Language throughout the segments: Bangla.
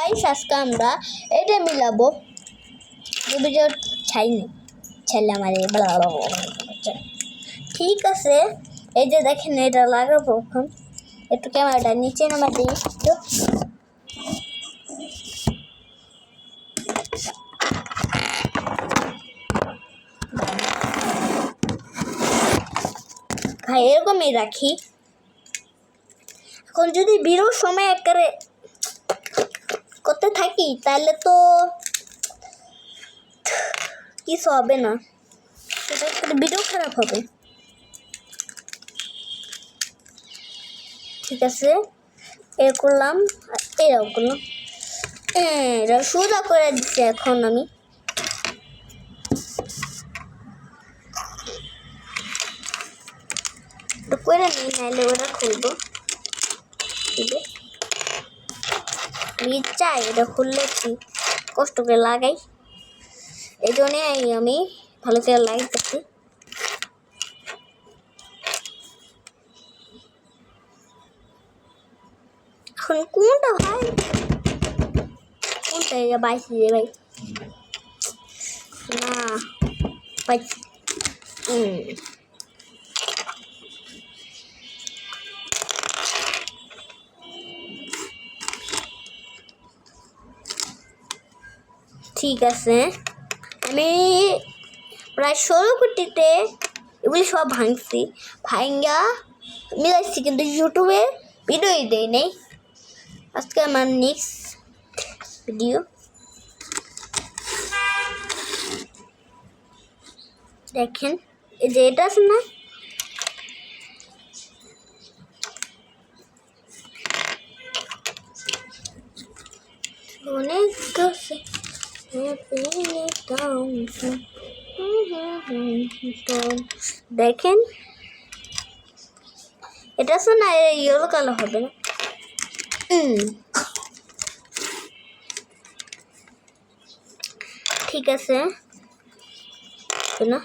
গাইস, আজকে আমরা এটা মিলাবো। ভিডিও ছাইনি ছেলে আমারে ঠিক আছে। এই যে দেখেন, এটা লাগাবো এখন। একটু ক্যামেরাটা নিচে নামা দিই একটু। ভাই এরকমই রাখি। এখন যদি বিরোর সময় একেবারে করতে থাকি তাহলে তো কিছু হবে না, ভিডিও খারাপ হবে। ঠিক আছে, এ করলাম, এরাও করলাম, এরা সোজা করে দিচ্ছি। এখন আমি করে নিই, নাইলে ওরা খুলবো। আমি চাই এটা খুললে কি কষ্ট করে লাগাই, এই জন্যে আমি ভালো করে লাগাইতেছি। এখন কোনটা ভাই, কোনটা এটা বাইশি রে ভাই, না পাইছি। ঠিক আছে, আমি প্রায় 16 কোটিতে এগুলি সব ভাঙছি, ভাঙ্গা মিলাইছি, কিন্তু ইউটিউবে ভিডিওই দেই নাই। আজকে আমার নেক্সট ভিডিও। দেখেন, এই যে এটা আছে না, অনেক আছে দেখেন, এটা আছে না, ইয়েলো কালার হবে না। ঠিক আছে না,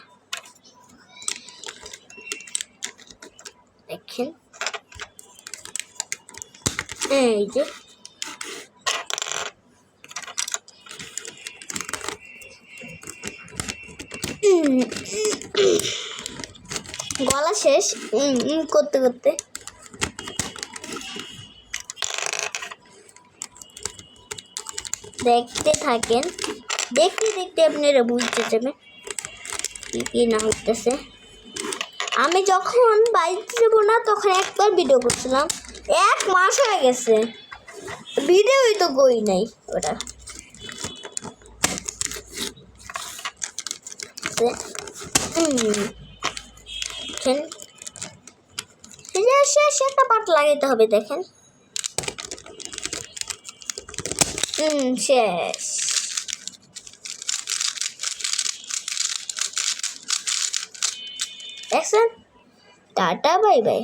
দেখেন এই যে গলা শেষ করতে করতে। দেখতে থাকেন, দেখতে দেখতে আপনারা বুঝতে যাবেন কি কি না হইতেছে। আমি যখন বাড়িতে যাবো না তখন একবার ভিডিও করছিলাম, 1 মাস হয়ে গেছে, ভিডিওই তো কই নাই ওটা। একটা পাট লাগাইতে হবে, দেখেন শেষ। দেখছেন, টাটা বাই বাই।